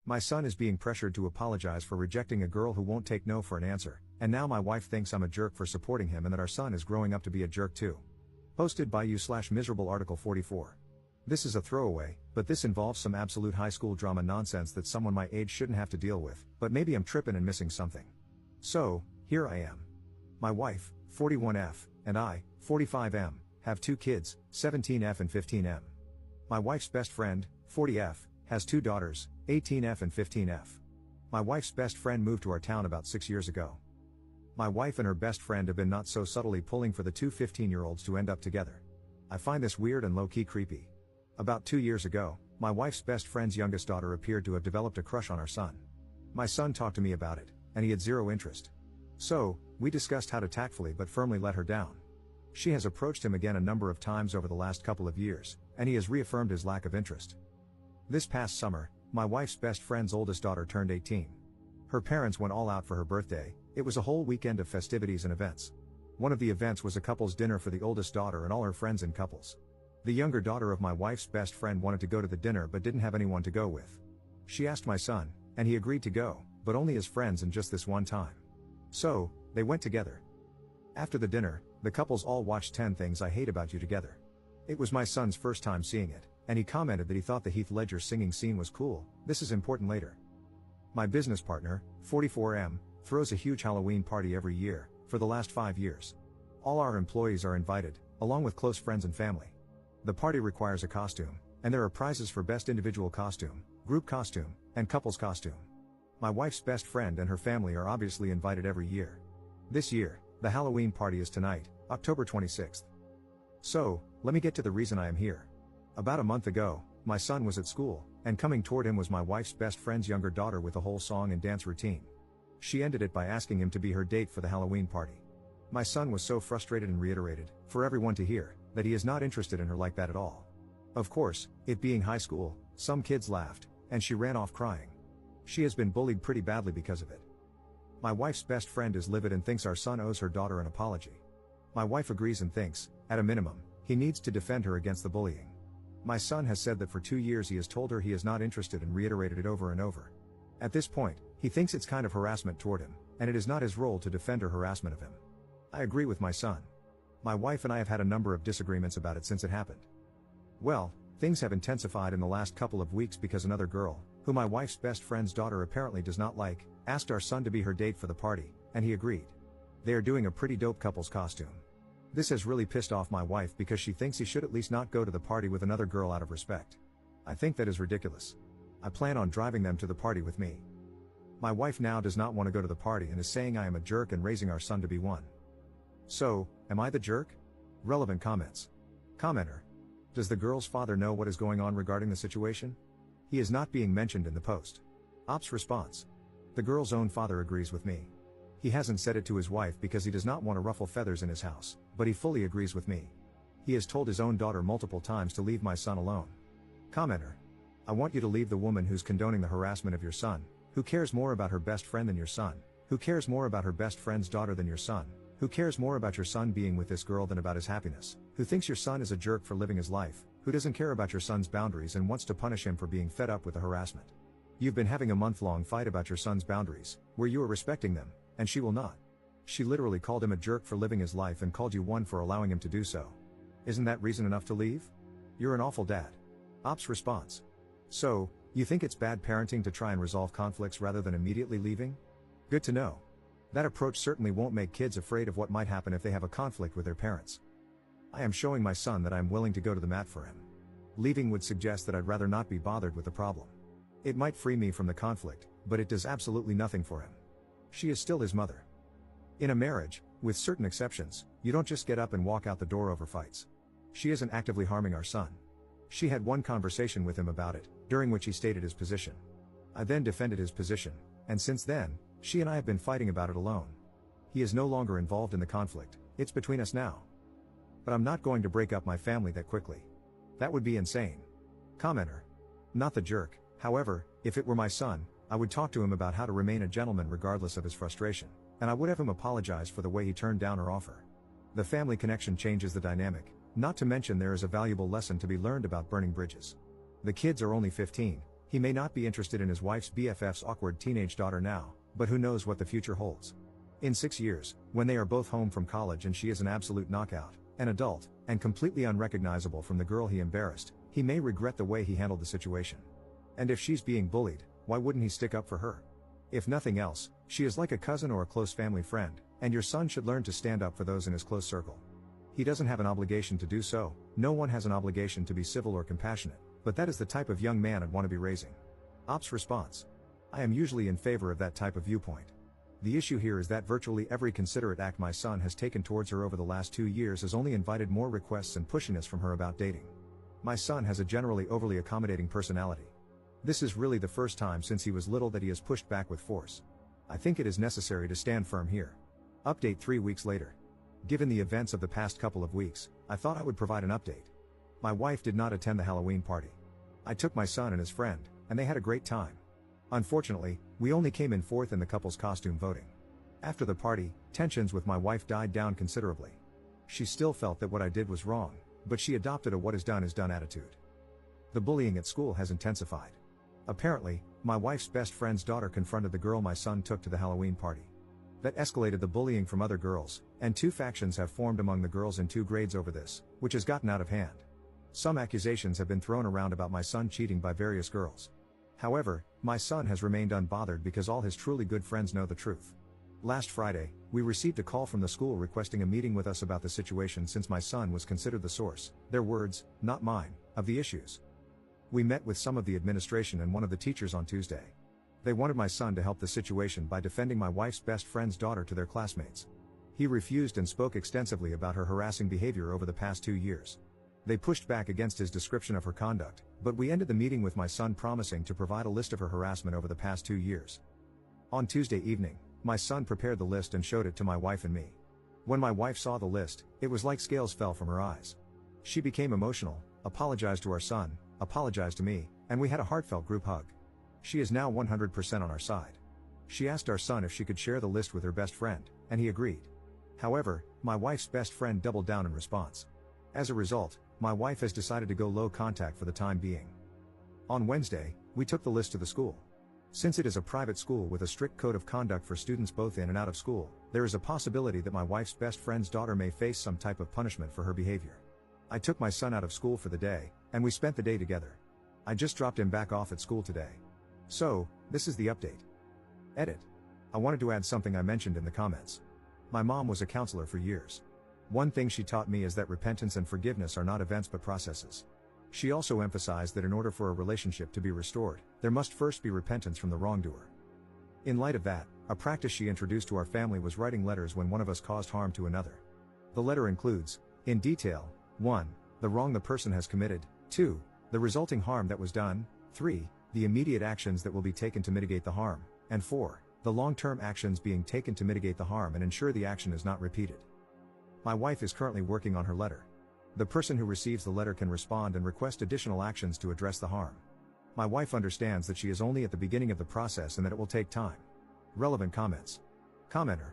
My son is being pressured to apologize for rejecting a girl who won't take no for an answer, and now my wife thinks I'm a jerk for supporting him and that our son is growing up to be a jerk too. Posted by you/miserable article 44. This is a throwaway, but this involves some absolute high school drama nonsense that someone my age shouldn't have to deal with, but maybe I'm tripping and missing something. So, here I am. My wife, 41F, and I, 45M, have 2 kids, 17F and 15M. My wife's best friend, 40F, has 2 daughters, 18F and 15F. My wife's best friend moved to our town about 6 years ago. My wife and her best friend have been not so subtly pulling for the 2 15-year-olds to end up together. I find this weird and low-key creepy. About 2 years ago, my wife's best friend's youngest daughter appeared to have developed a crush on our son. My son talked to me about it, and he had zero interest. So, we discussed how to tactfully but firmly let her down. She has approached him again a number of times over the last couple of years, and he has reaffirmed his lack of interest. This past summer, my wife's best friend's oldest daughter turned 18. Her parents went all out for her birthday. It was a whole weekend of festivities and events. One of the events was a couple's dinner for the oldest daughter and all her friends in couples. The younger daughter of my wife's best friend wanted to go to the dinner but didn't have anyone to go with. She asked my son, and he agreed to go, but only as friends and just this one time. So, they went together. After the dinner, the couples all watched 10 Things I Hate About You together. It was my son's first time seeing it, and he commented that he thought the Heath Ledger singing scene was cool. This is important later. My business partner, 44M, throws a huge Halloween party every year, for the last 5 years. All our employees are invited, along with close friends and family. The party requires a costume, and there are prizes for best individual costume, group costume, and couples costume. My wife's best friend and her family are obviously invited every year. This year, the Halloween party is tonight, October 26th. So, let me get to the reason I am here. About a month ago, my son was at school, and coming toward him was my wife's best friend's younger daughter with a whole song and dance routine. She ended it by asking him to be her date for the Halloween party. My son was so frustrated and reiterated, for everyone to hear, that he is not interested in her like that at all. Of course, it being high school, some kids laughed, and she ran off crying. She has been bullied pretty badly because of it. My wife's best friend is livid and thinks our son owes her daughter an apology. My wife agrees and thinks, at a minimum, he needs to defend her against the bullying. My son has said that for 2 years he has told her he is not interested and reiterated it over and over. At this point, he thinks it's kind of harassment toward him, and it is not his role to defend her harassment of him. I agree with my son. My wife and I have had a number of disagreements about it since it happened. Well, things have intensified in the last couple of weeks because another girl, who my wife's best friend's daughter apparently does not like, asked our son to be her date for the party, and he agreed. They are doing a pretty dope couple's costume. This has really pissed off my wife because she thinks he should at least not go to the party with another girl out of respect. I think that is ridiculous. I plan on driving them to the party with me. My wife now does not want to go to the party and is saying I am a jerk and raising our son to be one. So, am I the jerk? Relevant comments. Commenter. Does the girl's father know what is going on regarding the situation? He is not being mentioned in the post. Ops response. The girl's own father agrees with me. He hasn't said it to his wife because he does not want to ruffle feathers in his house, but he fully agrees with me. He has told his own daughter multiple times to leave my son alone. Commenter. I want you to leave the woman who's condoning the harassment of your son, who cares more about her best friend than your son, who cares more about her best friend's daughter than your son, who cares more about your son being with this girl than about his happiness, who thinks your son is a jerk for living his life, who doesn't care about your son's boundaries and wants to punish him for being fed up with the harassment. You've been having a month-long fight about your son's boundaries, where you are respecting them, and she will not. She literally called him a jerk for living his life and called you one for allowing him to do so. Isn't that reason enough to leave? You're an awful dad. Ops response. So, you think it's bad parenting to try and resolve conflicts rather than immediately leaving? Good to know. That approach certainly won't make kids afraid of what might happen if they have a conflict with their parents. I am showing my son that I am willing to go to the mat for him. Leaving would suggest that I'd rather not be bothered with the problem. It might free me from the conflict, but it does absolutely nothing for him. She is still his mother. In a marriage, with certain exceptions, you don't just get up and walk out the door over fights. She isn't actively harming our son. She had one conversation with him about it, during which he stated his position. I then defended his position, and since then, she and I have been fighting about it alone. He is no longer involved in the conflict, it's between us now. But I'm not going to break up my family that quickly. That would be insane. Commenter. Not the jerk, however, if it were my son, I would talk to him about how to remain a gentleman regardless of his frustration, and I would have him apologize for the way he turned down her offer. The family connection changes the dynamic, not to mention there is a valuable lesson to be learned about burning bridges. The kids are only 15, He may not be interested in his wife's BFF's awkward teenage daughter now, but who knows what the future holds. In 6 years, when they are both home from college and she is an absolute knockout, an adult, and completely unrecognizable from the girl he embarrassed, he may regret the way he handled the situation. And if she's being bullied, why wouldn't he stick up for her? If nothing else, she is like a cousin or a close family friend, and your son should learn to stand up for those in his close circle. He doesn't have an obligation to do so, no one has an obligation to be civil or compassionate, but that is the type of young man I'd want to be raising. Ops response. I am usually in favor of that type of viewpoint. The issue here is that virtually every considerate act my son has taken towards her over the last 2 years has only invited more requests and pushiness from her about dating. My son has a generally overly accommodating personality. This is really the first time since he was little that he has pushed back with force. I think it is necessary to stand firm here. Update 3 weeks later. Given the events of the past couple of weeks, I thought I would provide an update. My wife did not attend the Halloween party. I took my son and his friend, and they had a great time. Unfortunately, we only came in fourth in the couple's costume voting. After the party, tensions with my wife died down considerably. She still felt that what I did was wrong, but she adopted a what is done attitude. The bullying at school has intensified. Apparently, my wife's best friend's daughter confronted the girl my son took to the Halloween party. That escalated the bullying from other girls, and 2 factions have formed among the girls in 2 grades over this, which has gotten out of hand. Some accusations have been thrown around about my son cheating by various girls. However, my son has remained unbothered because all his truly good friends know the truth. Last Friday, we received a call from the school requesting a meeting with us about the situation since my son was considered the source, their words, not mine, of the issues. We met with some of the administration and one of the teachers on Tuesday. They wanted my son to help the situation by defending my wife's best friend's daughter to their classmates. He refused and spoke extensively about her harassing behavior over the past 2 years. They pushed back against his description of her conduct, but we ended the meeting with my son promising to provide a list of her harassment over the past 2 years. On Tuesday evening, my son prepared the list and showed it to my wife and me. When my wife saw the list, it was like scales fell from her eyes. She became emotional, apologized to our son, apologized to me, and we had a heartfelt group hug. She is now 100% on our side. She asked our son if she could share the list with her best friend, and he agreed. However, my wife's best friend doubled down in response. As a result, my wife has decided to go low contact for the time being. On Wednesday, we took the list to the school. Since it is a private school with a strict code of conduct for students both in and out of school, there is a possibility that my wife's best friend's daughter may face some type of punishment for her behavior. I took my son out of school for the day, and we spent the day together. I just dropped him back off at school today. So, this is the update. Edit. I wanted to add something I mentioned in the comments. My mom was a counselor for years. One thing she taught me is that repentance and forgiveness are not events but processes. She also emphasized that in order for a relationship to be restored, there must first be repentance from the wrongdoer. In light of that, a practice she introduced to our family was writing letters when one of us caused harm to another. The letter includes, in detail, 1. The wrong the person has committed, 2. The resulting harm that was done, 3. The immediate actions that will be taken to mitigate the harm, and 4. The long-term actions being taken to mitigate the harm and ensure the action is not repeated. My wife is currently working on her letter. The person who receives the letter can respond and request additional actions to address the harm. My wife understands that she is only at the beginning of the process and that it will take time. Relevant comments. Commenter.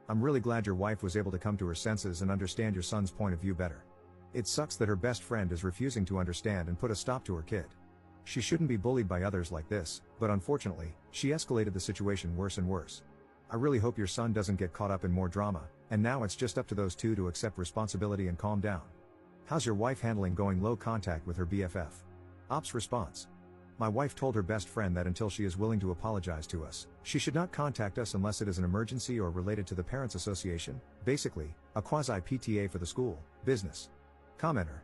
I'm really glad your wife was able to come to her senses and understand your son's point of view better. It sucks that her best friend is refusing to understand and put a stop to her kid. She shouldn't be bullied by others like this, but unfortunately, she escalated the situation worse and worse. I really hope your son doesn't get caught up in more drama, and now it's just up to those two to accept responsibility and calm down. How's your wife handling going low contact with her BFF? Ops response. My wife told her best friend that until she is willing to apologize to us, she should not contact us unless it is an emergency or related to the Parents Association, basically, a quasi-PTA for the school, business. Commenter.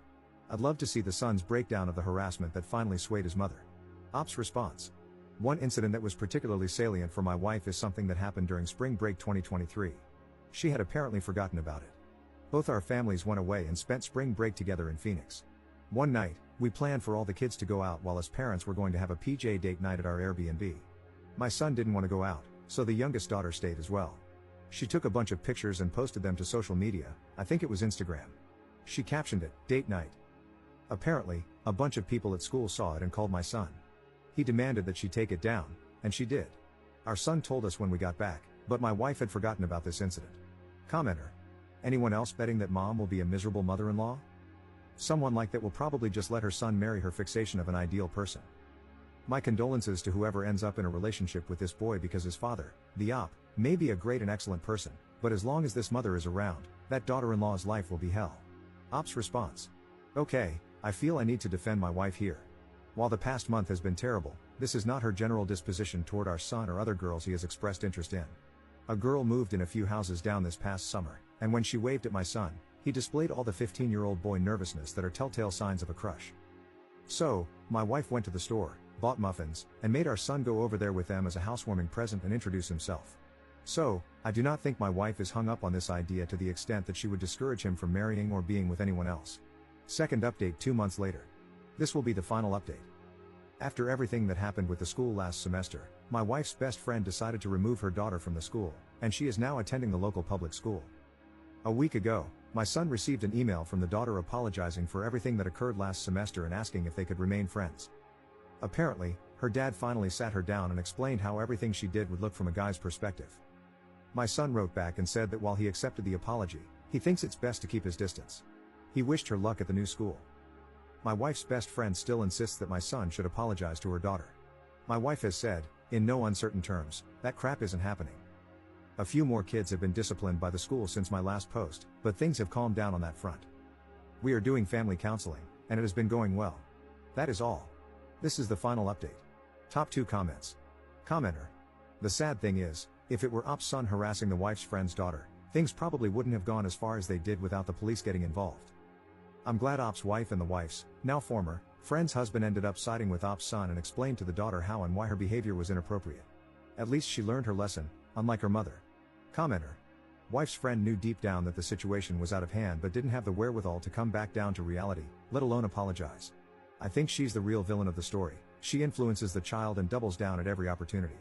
I'd love to see the son's breakdown of the harassment that finally swayed his mother. Ops response. One incident that was particularly salient for my wife is something that happened during spring break 2023. She had apparently forgotten about it. Both our families went away and spent spring break together in Phoenix. One night, we planned for all the kids to go out while as parents were going to have a PJ date night at our Airbnb. My son didn't want to go out, so the youngest daughter stayed as well. She took a bunch of pictures and posted them to social media, I think it was Instagram. She captioned it, "Date night." Apparently, a bunch of people at school saw it and called my son. He demanded that she take it down, and she did. Our son told us when we got back, but my wife had forgotten about this incident. Commenter. Anyone else betting that mom will be a miserable mother-in-law? Someone like that will probably just let her son marry her fixation of an ideal person. My condolences to whoever ends up in a relationship with this boy because his father, the op, may be a great and excellent person, but as long as this mother is around, that daughter-in-law's life will be hell. Op's response. Okay, I feel I need to defend my wife here. While the past month has been terrible, this is not her general disposition toward our son or other girls he has expressed interest in. A girl moved in a few houses down this past summer, and when she waved at my son, he displayed all the 15-year-old boy nervousness that are telltale signs of a crush. So, my wife went to the store, bought muffins, and made our son go over there with them as a housewarming present and introduce himself. So, I do not think my wife is hung up on this idea to the extent that she would discourage him from marrying or being with anyone else. Second update 2 months later. This will be the final update. After everything that happened with the school last semester, my wife's best friend decided to remove her daughter from the school, and she is now attending the local public school. A week ago, my son received an email from the daughter apologizing for everything that occurred last semester and asking if they could remain friends. Apparently, her dad finally sat her down and explained how everything she did would look from a guy's perspective. My son wrote back and said that while he accepted the apology, he thinks it's best to keep his distance. He wished her luck at the new school. My wife's best friend still insists that my son should apologize to her daughter. My wife has said, in no uncertain terms, that crap isn't happening. A few more kids have been disciplined by the school since my last post, but things have calmed down on that front. We are doing family counseling, and it has been going well. That is all. This is the final update. Top 2 comments. Commenter. The sad thing is, if it were Op's son harassing the wife's friend's daughter, things probably wouldn't have gone as far as they did without the police getting involved. I'm glad Op's wife and the wife's, now former, friend's husband ended up siding with Op's son and explained to the daughter how and why her behavior was inappropriate. At least she learned her lesson, unlike her mother. Commenter. Wife's friend knew deep down that the situation was out of hand but didn't have the wherewithal to come back down to reality, let alone apologize. I think she's the real villain of the story. She influences the child and doubles down at every opportunity.